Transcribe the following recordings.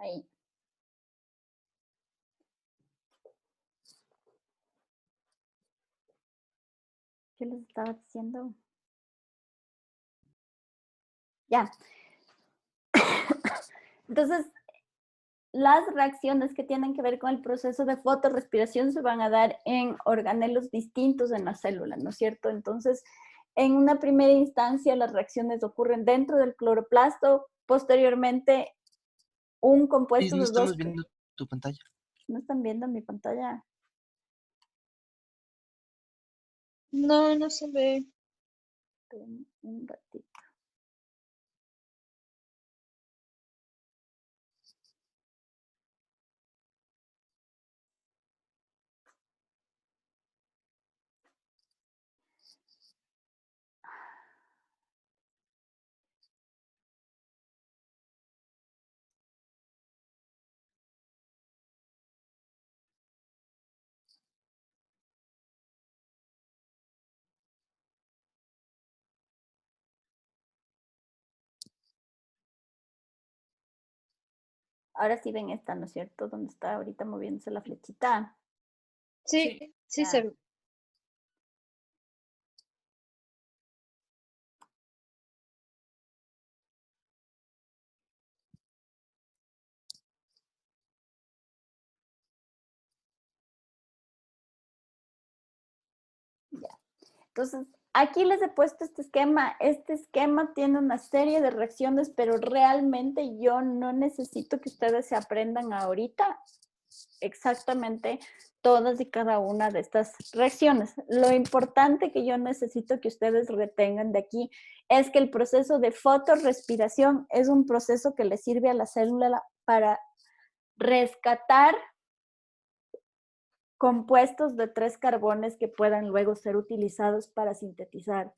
Ahí. ¿Qué les estaba diciendo? Ya. Entonces, las reacciones que tienen que ver con el proceso de fotorrespiración se van a dar en organelos distintos en la célula, ¿no es cierto? Entonces, en una primera instancia, las reacciones ocurren dentro del cloroplasto. Posteriormente, un Sí, compuesto no de dos... estamos viendo tu pantalla. ¿No están viendo mi pantalla? No, no se ve. Un ratito. Ahora sí ven esta, ¿no es cierto? Donde está ahorita moviéndose la flechita. Sí, sí se Ya. ve. Ya. Entonces, aquí les he puesto este esquema. Este esquema tiene una serie de reacciones, pero realmente yo no necesito que ustedes se aprendan ahorita exactamente todas y cada una de estas reacciones. Lo importante que yo necesito que ustedes retengan de aquí es que el proceso de fotorrespiración es un proceso que le sirve a la célula para rescatar compuestos de 3 carbones que puedan luego ser utilizados para sintetizar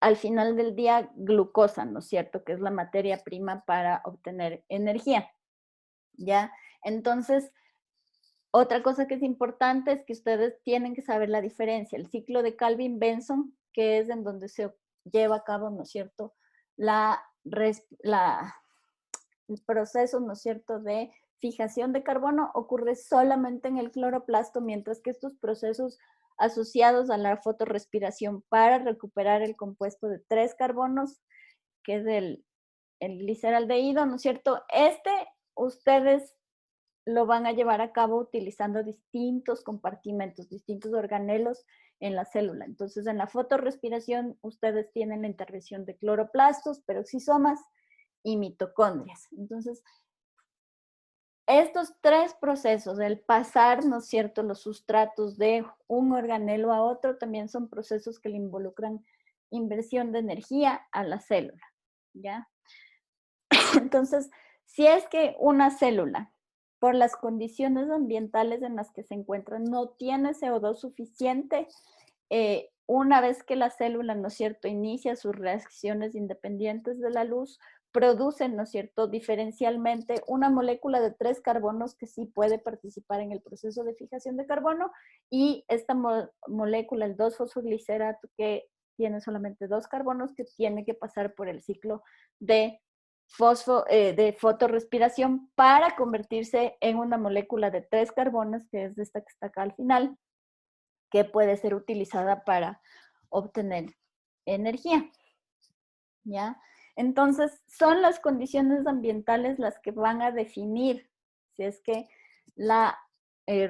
al final del día glucosa, ¿no es cierto? Que es la materia prima para obtener energía, ¿ya? Entonces, otra cosa que es importante es que ustedes tienen que saber la diferencia. El ciclo de Calvin-Benson, que es en donde se lleva a cabo, ¿no es cierto?, el proceso, ¿no es cierto?, de fijación de carbono ocurre solamente en el cloroplasto, mientras que estos procesos asociados a la fotorrespiración para recuperar el compuesto de 3 carbonos, que es el gliceraldehído, ¿no es cierto? Ustedes lo van a llevar a cabo utilizando distintos compartimentos, distintos organelos en la célula. Entonces, en la fotorrespiración, ustedes tienen la intervención de cloroplastos, peroxisomas y mitocondrias. Entonces, estos 3 procesos, el pasar, ¿no es cierto?, los sustratos de un organelo a otro, también son procesos que le involucran inversión de energía a la célula, ¿ya? Entonces, si es que una célula, por las condiciones ambientales en las que se encuentra, no tiene CO2 suficiente, una vez que la célula, ¿no es cierto?, inicia sus reacciones independientes de la luz, producen, ¿no es cierto?, diferencialmente una molécula de 3 carbonos que sí puede participar en el proceso de fijación de carbono, y esta molécula, el 2-fosfoglicerato, que tiene solamente 2 carbonos, que tiene que pasar por el ciclo de fotorrespiración para convertirse en una molécula de 3 carbonos, que es esta que está acá al final, que puede ser utilizada para obtener energía, ¿ya? Entonces, son las condiciones ambientales las que van a definir si es que la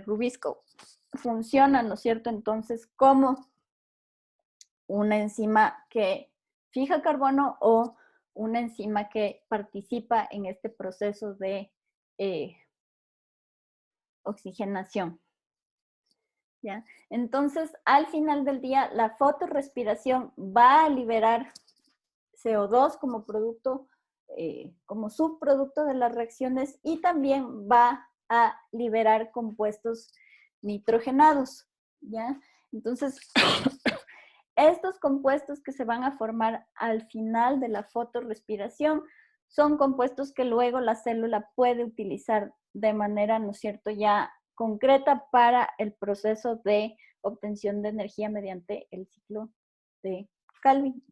Rubisco funciona, ¿no es cierto? Entonces, como una enzima que fija carbono o una enzima que participa en este proceso de oxigenación. ¿Ya? Entonces, al final del día, la fotorrespiración va a liberar CO2 como producto, como subproducto de las reacciones, y también va a liberar compuestos nitrogenados, ¿ya? Entonces, estos compuestos que se van a formar al final de la fotorrespiración son compuestos que luego la célula puede utilizar de manera, ¿no es cierto?, ya concreta para el proceso de obtención de energía mediante el ciclo de Calvin.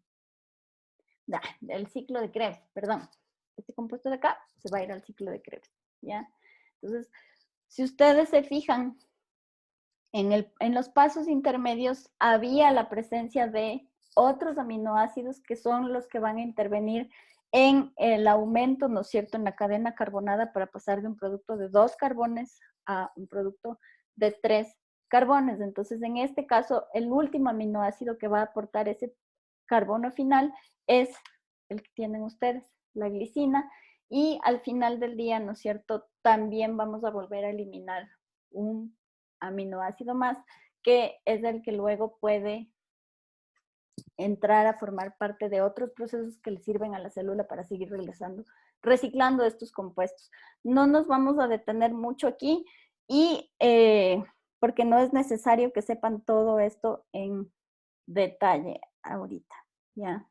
El ciclo de Krebs, perdón. Este compuesto de acá se va a ir al ciclo de Krebs. ¿ya? Entonces, si ustedes se fijan, en los pasos intermedios había la presencia de otros aminoácidos que son los que van a intervenir en el aumento, ¿no es cierto?, en la cadena carbonada para pasar de un producto de 2 carbones a un producto de 3 carbones. Entonces, en este caso, el último aminoácido que va a aportar ese carbono final es el que tienen ustedes, la glicina, y al final del día, ¿no es cierto?, también vamos a volver a eliminar un aminoácido más, que es el que luego puede entrar a formar parte de otros procesos que le sirven a la célula para seguir reciclando estos compuestos. No nos vamos a detener mucho aquí y porque no es necesario que sepan todo esto en detalle ahorita, ¿ya?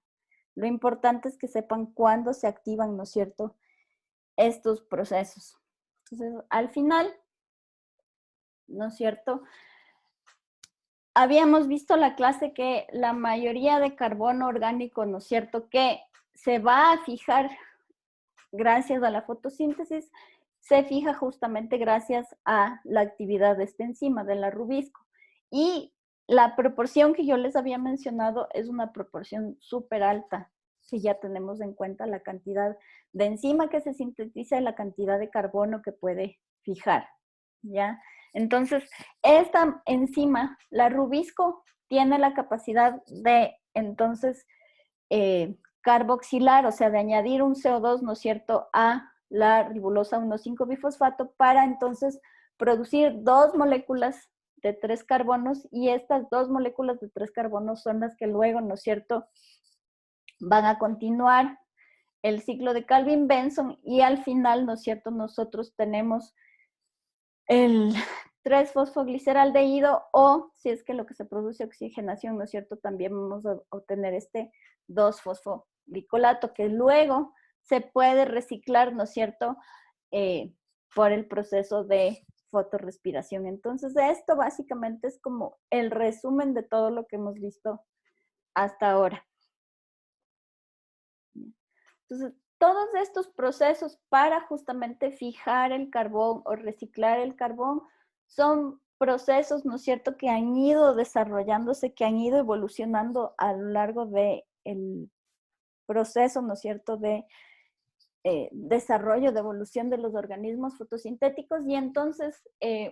Lo importante es que sepan cuándo se activan, ¿no es cierto?, estos procesos. Entonces, al final, ¿no es cierto?, habíamos visto la clase que la mayoría de carbono orgánico, ¿no es cierto?, que se va a fijar gracias a la fotosíntesis, se fija justamente gracias a la actividad de esta enzima, de la rubisco. Y la proporción que yo les había mencionado es una proporción súper alta, si ya tenemos en cuenta la cantidad de enzima que se sintetiza y la cantidad de carbono que puede fijar, ¿ya? Entonces, esta enzima, la rubisco, tiene la capacidad de, entonces, carboxilar, o sea, de añadir un CO2, ¿no es cierto?, a la ribolosa 1,5-bifosfato para entonces producir 2 moléculas de 3 carbonos y estas 2 moléculas de 3 carbonos son las que luego, ¿no es cierto?, van a continuar el ciclo de Calvin-Benson y al final, ¿no es cierto?, nosotros tenemos el 3-fosfogliceraldehído o si es que lo que se produce oxigenación, ¿no es cierto?, también vamos a obtener este 2-fosfoglicolato que luego se puede reciclar, ¿no es cierto?, por el proceso de fotorrespiración. Entonces, esto básicamente es como el resumen de todo lo que hemos visto hasta ahora. Entonces, todos estos procesos para justamente fijar el carbón o reciclar el carbón son procesos, ¿no es cierto?, que han ido desarrollándose, que han ido evolucionando a lo largo del proceso, ¿no es cierto?, de desarrollo, de evolución de los organismos fotosintéticos y entonces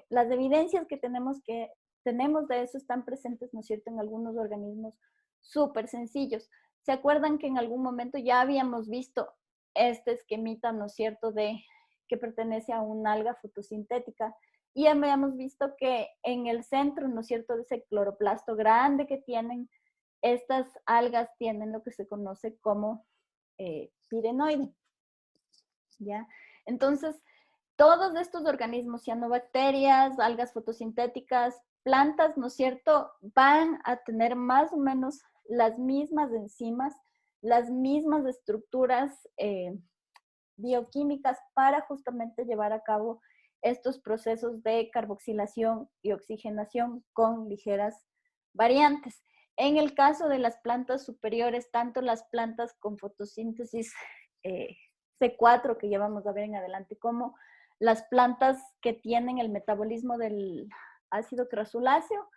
las evidencias que tenemos de eso están presentes, ¿no es cierto?, en algunos organismos súper sencillos. ¿Se acuerdan que en algún momento ya habíamos visto este esquemita, ¿no es cierto?, de que pertenece a una alga fotosintética? Y habíamos visto que en el centro, ¿no es cierto?, de ese cloroplasto grande que tienen, estas algas tienen lo que se conoce como pirenoide, ¿ya? Entonces, todos estos organismos, cianobacterias, algas fotosintéticas, plantas, ¿no es cierto?, van a tener más o menos las mismas enzimas, las mismas estructuras bioquímicas para justamente llevar a cabo estos procesos de carboxilación y oxigenación con ligeras variantes. En el caso de las plantas superiores, tanto las plantas con fotosíntesis C4, que ya vamos a ver en adelante, como las plantas que tienen el metabolismo del ácido crasuláceo,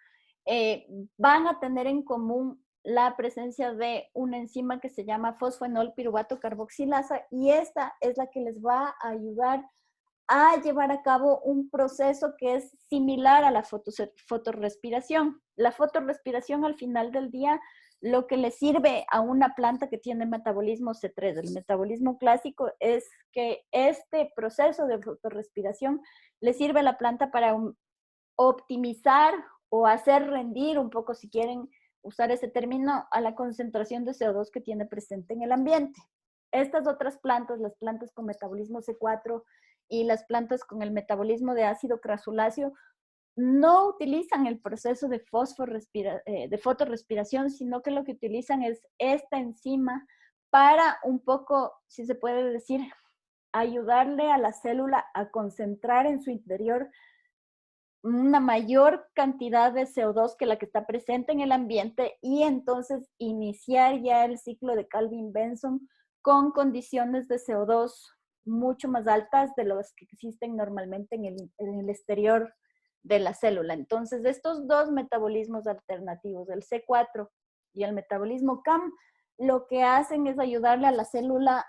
van a tener en común la presencia de una enzima que se llama fosfoenol piruvato carboxilasa y esta es la que les va a ayudar a llevar a cabo un proceso que es similar a la fotorrespiración. La fotorrespiración al final del día lo que le sirve a una planta que tiene metabolismo C3, el metabolismo clásico, es que este proceso de fotorrespiración le sirve a la planta para optimizar o hacer rendir un poco, si quieren usar ese término, a la concentración de CO2 que tiene presente en el ambiente. Estas otras plantas, las plantas con metabolismo C4 y las plantas con el metabolismo de ácido crasuláceo, no utilizan el proceso de fotorrespiración, sino que lo que utilizan es esta enzima para un poco, si se puede decir, ayudarle a la célula a concentrar en su interior una mayor cantidad de CO2 que la que está presente en el ambiente y entonces iniciar ya el ciclo de Calvin-Benson con condiciones de CO2 mucho más altas de las que existen normalmente en el exterior de la célula. Entonces, estos dos metabolismos alternativos, el C4 y el metabolismo CAM, lo que hacen es ayudarle a la célula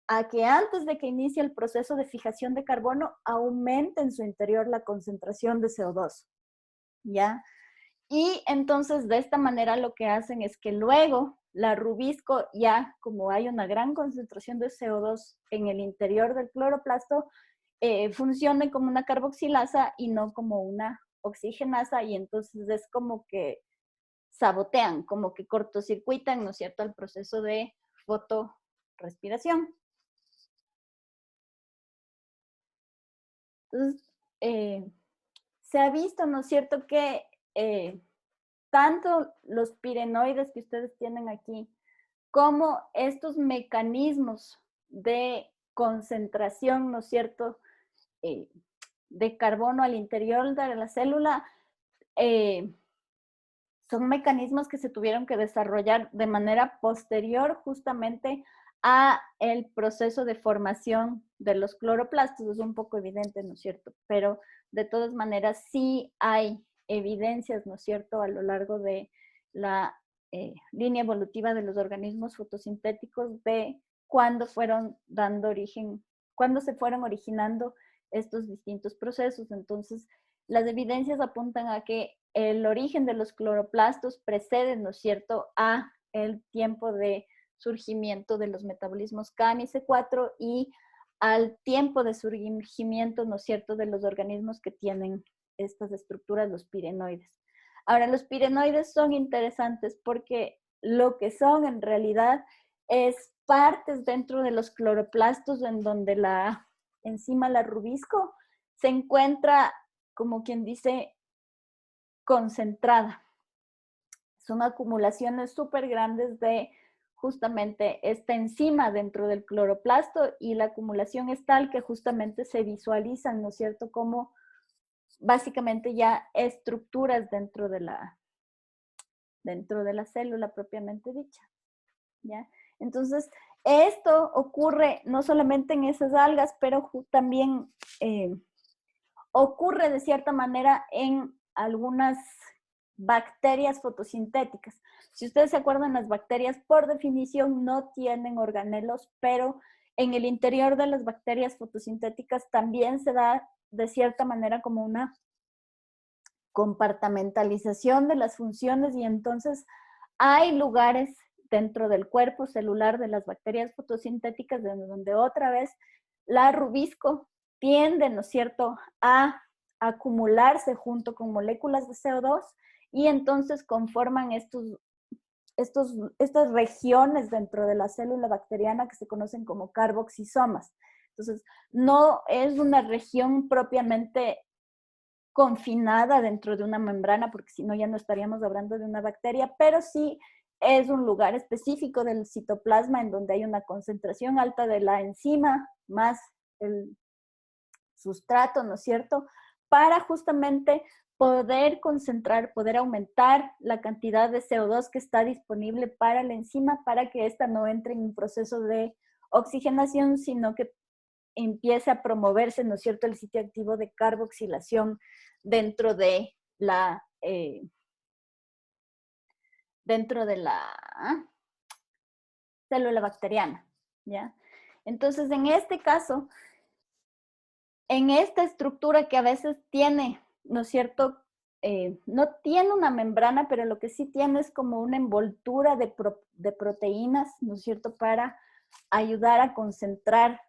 a que antes de que inicie el proceso de fijación de carbono, aumente en su interior la concentración de CO2, ¿ya? Y entonces de esta manera lo que hacen es que luego la rubisco, ya como hay una gran concentración de CO2 en el interior del cloroplasto, funcione como una carboxilasa y no como una oxigenasa, y entonces es como que sabotean, como que cortocircuitan, ¿no es cierto?, el proceso de fotorrespiración. Entonces, se ha visto, ¿no es cierto?, que tanto los pirenoides que ustedes tienen aquí, como estos mecanismos de concentración, ¿no es cierto?, de carbono al interior de la célula, son mecanismos que se tuvieron que desarrollar de manera posterior justamente a el proceso de formación de los cloroplastos. Es un poco evidente, ¿no es cierto? Pero de todas maneras sí hay evidencias, ¿no es cierto?, a lo largo de la línea evolutiva de los organismos fotosintéticos de cuándo fueron dando origen, cuándo se fueron originando estos distintos procesos. Entonces, las evidencias apuntan a que el origen de los cloroplastos precede, ¿no es cierto?, a el tiempo de surgimiento de los metabolismos CAM y C4 y al tiempo de surgimiento, ¿no es cierto?, de los organismos que tienen estas estructuras, los pirenoides. Ahora, los pirenoides son interesantes porque lo que son en realidad es partes dentro de los cloroplastos en donde la enzima, la rubisco, se encuentra, como quien dice, concentrada. Son acumulaciones súper grandes de justamente esta enzima dentro del cloroplasto, y la acumulación es tal que justamente se visualizan, ¿no es cierto?, como básicamente ya estructuras dentro de la célula propiamente dicha, ¿ya? Entonces, esto ocurre no solamente en esas algas, pero también ocurre de cierta manera en algunas bacterias fotosintéticas. Si ustedes se acuerdan, las bacterias por definición no tienen organelos, pero en el interior de las bacterias fotosintéticas también se da de cierta manera como una compartimentalización de las funciones, y entonces hay lugares dentro del cuerpo celular de las bacterias fotosintéticas donde otra vez la rubisco tiende, ¿no es cierto?, a acumularse junto con moléculas de CO2, y entonces conforman estas regiones dentro de la célula bacteriana que se conocen como carboxisomas. Entonces, no es una región propiamente confinada dentro de una membrana, porque si no ya no estaríamos hablando de una bacteria, pero sí es un lugar específico del citoplasma en donde hay una concentración alta de la enzima más el sustrato, ¿no es cierto?, para justamente poder concentrar, poder aumentar la cantidad de CO2 que está disponible para la enzima, para que ésta no entre en un proceso de oxigenación, sino que empiece a promoverse, ¿no es cierto?, el sitio activo de carboxilación dentro de la, célula bacteriana, ¿ya? Entonces, en este caso, en esta estructura que a veces tiene, ¿no es cierto?, no tiene una membrana, pero lo que sí tiene es como una envoltura de proteínas, ¿no es cierto?, para ayudar a concentrar,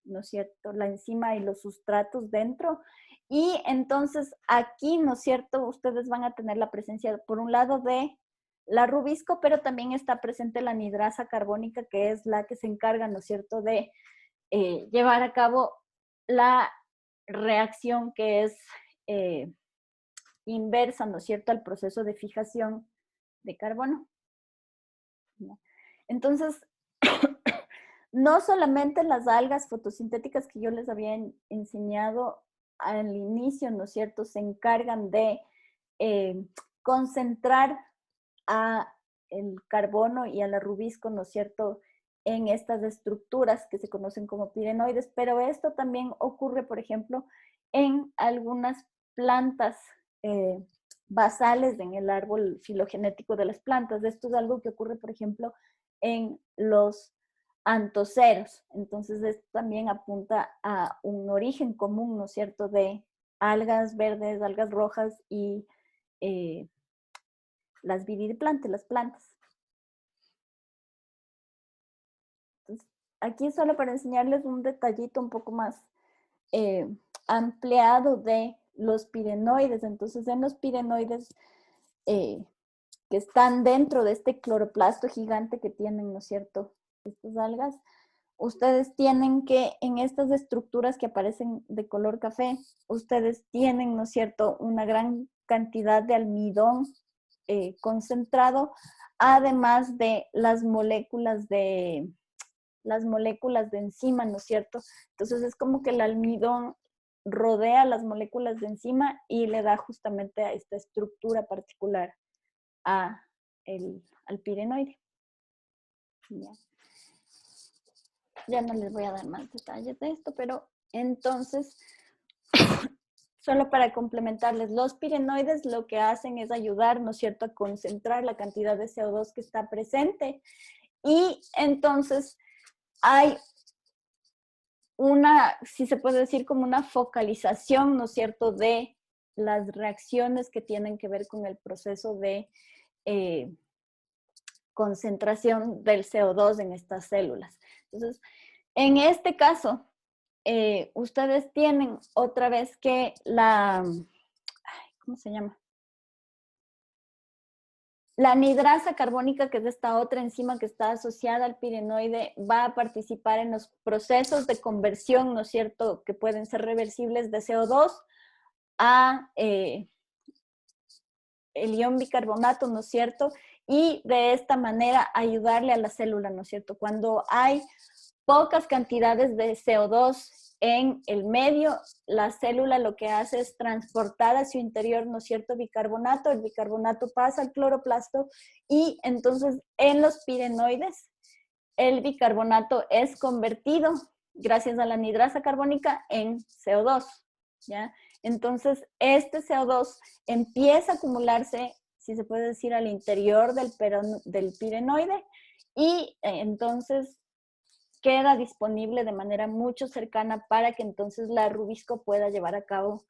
¿no es cierto?, la enzima y los sustratos dentro. Y entonces aquí, ¿no es cierto?, ustedes van a tener la presencia, por un lado, de la rubisco, pero también está presente la anidrasa carbónica, que es la que se encarga, ¿no es cierto?, de llevar a cabo la reacción que es inversa, ¿no es cierto?, al proceso de fijación de carbono. Entonces, no solamente las algas fotosintéticas que yo les había enseñado al inicio, ¿no es cierto?, se encargan de concentrar a el carbono y a la rubisco, ¿no es cierto?, en estas estructuras que se conocen como pirenoides, pero esto también ocurre, por ejemplo, en algunas plantas basales en el árbol filogenético de las plantas. Esto es algo que ocurre, por ejemplo, en los antoceros. Entonces, esto también apunta a un origen común, ¿no es cierto?, de algas verdes, algas rojas y las viridiplantes, las plantas. Entonces, aquí solo para enseñarles un detallito un poco más ampliado de los pirenoides. Entonces, en los pirenoides que están dentro de este cloroplasto gigante que tienen, ¿no es cierto?, estas algas, ustedes tienen que, en estas estructuras que aparecen de color café, ustedes tienen, ¿no es cierto?, una gran cantidad de almidón concentrado, además de las moléculas de enzima, ¿no es cierto? Entonces es como que el almidón rodea las moléculas de enzima y le da justamente a esta estructura particular al pirenoide. Ya no les voy a dar más detalles de esto, pero entonces, solo para complementarles, los pirenoides lo que hacen es ayudar, ¿no es cierto?, a concentrar la cantidad de CO2 que está presente. Y entonces hay una, si se puede decir, como una focalización, ¿no es cierto?, de las reacciones que tienen que ver con el proceso de concentración del CO2 en estas células. Entonces, en este caso, ustedes tienen otra vez que ¿cómo se llama? La anidrasa carbónica, que es esta otra enzima que está asociada al pirenoide, va a participar en los procesos de conversión, ¿no es cierto?, que pueden ser reversibles de CO2 a el ion bicarbonato, ¿no es cierto? Y de esta manera ayudarle a la célula, ¿no es cierto? Cuando hay pocas cantidades de CO2 en el medio, la célula lo que hace es transportar a su interior, ¿no es cierto?, bicarbonato. El bicarbonato pasa al cloroplasto y entonces en los pirenoides el bicarbonato es convertido gracias a la anidrasa carbónica en CO2, ¿ya? Entonces este CO2 empieza a acumularse, si se puede decir, al interior del pirenoide y entonces queda disponible de manera mucho cercana para que entonces la Rubisco pueda llevar a cabo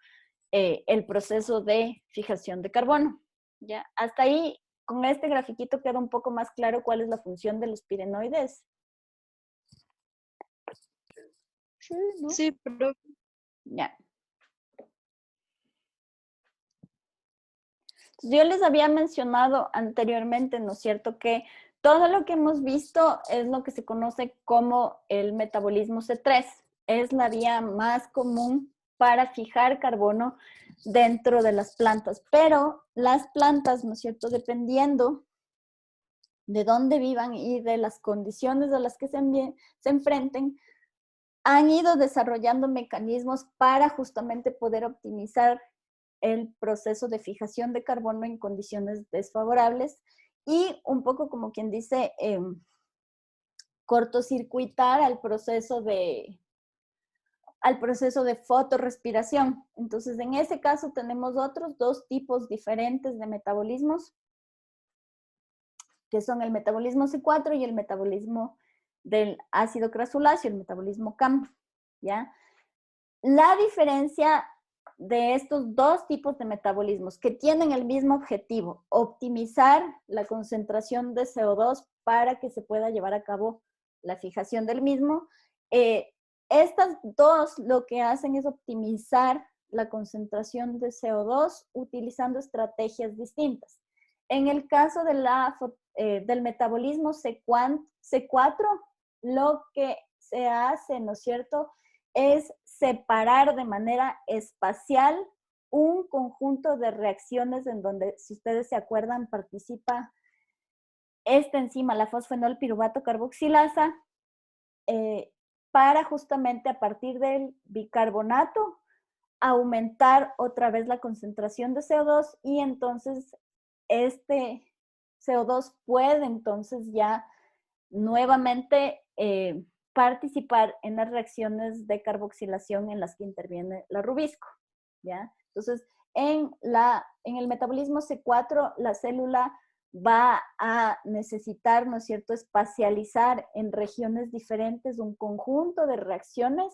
el proceso de fijación de carbono. ¿Ya? Hasta ahí, con este grafiquito queda un poco más claro cuál es la función de los pirenoides. Sí, ¿no? Sí, pero... Ya. Yo les había mencionado anteriormente, ¿no es cierto?, que todo lo que hemos visto es lo que se conoce como el metabolismo C3. Es la vía más común para fijar carbono dentro de las plantas. Pero las plantas, ¿no es cierto?, dependiendo de dónde vivan y de las condiciones a las que se enfrenten, han ido desarrollando mecanismos para justamente poder optimizar el proceso de fijación de carbono en condiciones desfavorables y un poco como quien dice, cortocircuitar al proceso de fotorrespiración. Entonces, en ese caso tenemos otros dos tipos diferentes de metabolismos, que son el metabolismo C4 y el metabolismo del ácido crasuláceo, el metabolismo CAM, ¿ya? La diferencia de estos dos tipos de metabolismos que tienen el mismo objetivo, optimizar la concentración de CO2 para que se pueda llevar a cabo la fijación del mismo. Estas dos lo que hacen es optimizar la concentración de CO2 utilizando estrategias distintas. En el caso de del metabolismo C4, lo que se hace, ¿no es cierto?, es separar de manera espacial un conjunto de reacciones en donde, si ustedes se acuerdan, participa esta enzima, la fosfenolpiruvato carboxilasa, para justamente a partir del bicarbonato aumentar otra vez la concentración de CO2 y entonces este CO2 puede entonces ya nuevamente participar en las reacciones de carboxilación en las que interviene la rubisco, ¿ya? Entonces, en el metabolismo C4, la célula va a necesitar, ¿no es cierto?, espacializar en regiones diferentes un conjunto de reacciones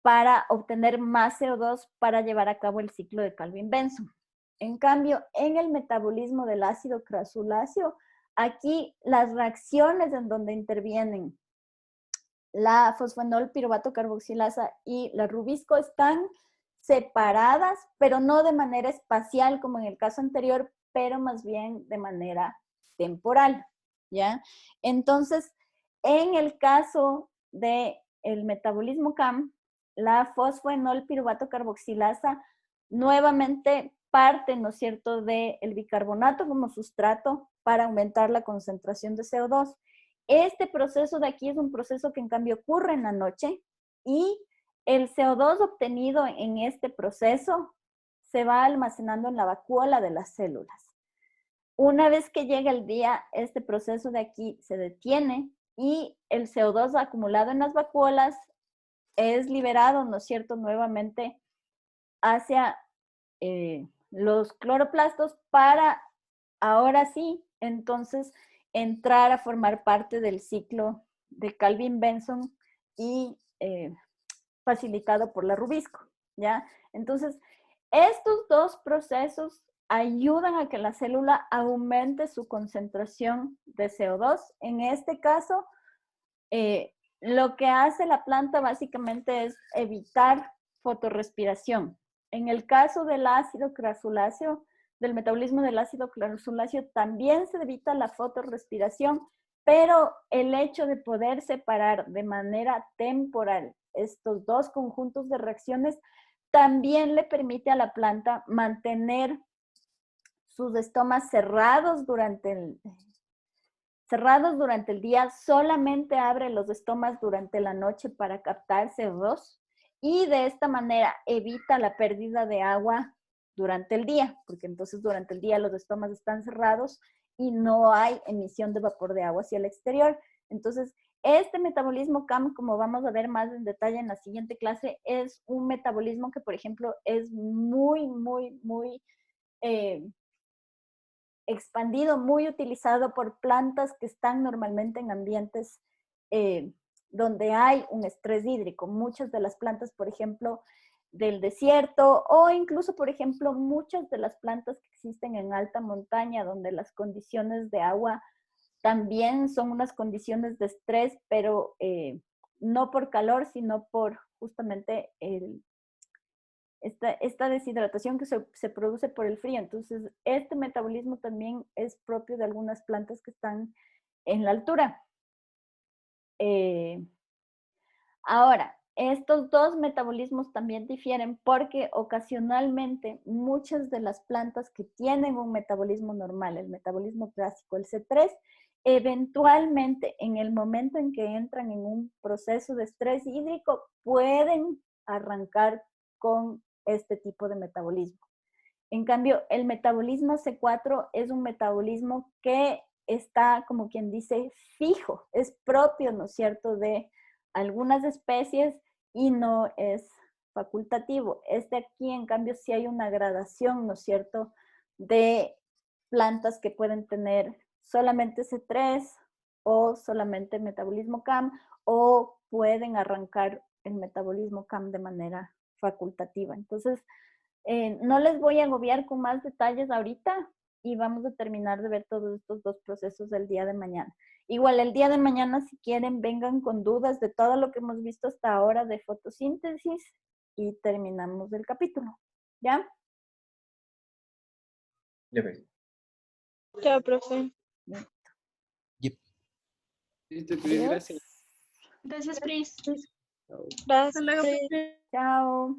para obtener más CO2 para llevar a cabo el ciclo de Calvin-Benson. En cambio, en el metabolismo del ácido crasuláceo, aquí las reacciones en donde intervienen la fosfanol piruvato carboxilasa y la rubisco están separadas, pero no de manera espacial como en el caso anterior, pero más bien de manera temporal, ¿ya? Entonces, en el caso del metabolismo CAM, la fosfanol piruvato carboxilasa nuevamente parte, ¿no es cierto?, del bicarbonato como sustrato para aumentar la concentración de CO2. Este proceso de aquí es un proceso que en cambio ocurre en la noche y el CO2 obtenido en este proceso se va almacenando en la vacuola de las células. Una vez que llega el día, este proceso de aquí se detiene y el CO2 acumulado en las vacuolas es liberado, ¿no es cierto?, nuevamente hacia los cloroplastos para, ahora sí, entonces, entrar a formar parte del ciclo de Calvin-Benson y facilitado por la rubisco, ¿ya? Entonces, estos dos procesos ayudan a que la célula aumente su concentración de CO2. En este caso, lo que hace la planta básicamente es evitar fotorrespiración. En el caso del ácido crasuláceo, del metabolismo del ácido crasuláceo, también se evita la fotorrespiración, pero el hecho de poder separar de manera temporal estos dos conjuntos de reacciones también le permite a la planta mantener sus estomas cerrados durante el día, solamente abre los estomas durante la noche para captar CO2 y de esta manera evita la pérdida de agua durante el día, porque entonces durante el día los estomas están cerrados y no hay emisión de vapor de agua hacia el exterior. Entonces, este metabolismo CAM, como vamos a ver más en detalle en la siguiente clase, es un metabolismo que, por ejemplo, es muy expandido, muy utilizado por plantas que están normalmente en ambientes donde hay un estrés hídrico. Muchas de las plantas, por ejemplo, del desierto o incluso, por ejemplo, muchas de las plantas que existen en alta montaña donde las condiciones de agua también son unas condiciones de estrés, pero no por calor, sino por justamente esta deshidratación que se produce por el frío. Entonces, este metabolismo también es propio de algunas plantas que están en la altura. Ahora, estos dos metabolismos también difieren porque ocasionalmente muchas de las plantas que tienen un metabolismo normal, el metabolismo clásico, el C3, eventualmente en el momento en que entran en un proceso de estrés hídrico, pueden arrancar con este tipo de metabolismo. En cambio, el metabolismo C4 es un metabolismo que está, como quien dice, fijo, es propio, ¿no es cierto?, de algunas especies y no es facultativo. Este aquí, en cambio, sí hay una gradación, ¿no es cierto?, de plantas que pueden tener solamente C3 o solamente metabolismo CAM o pueden arrancar el metabolismo CAM de manera facultativa. Entonces, no les voy a agobiar con más detalles ahorita y vamos a terminar de ver todos estos dos procesos el día de mañana. Igual el día de mañana, si quieren, vengan con dudas de todo lo que hemos visto hasta ahora de fotosíntesis y terminamos el capítulo. ¿Ya? Ya ves. Ya, profe. Yep. Listo, Cris, gracias. Gracias, Pris. Chao. Gracias. Chao.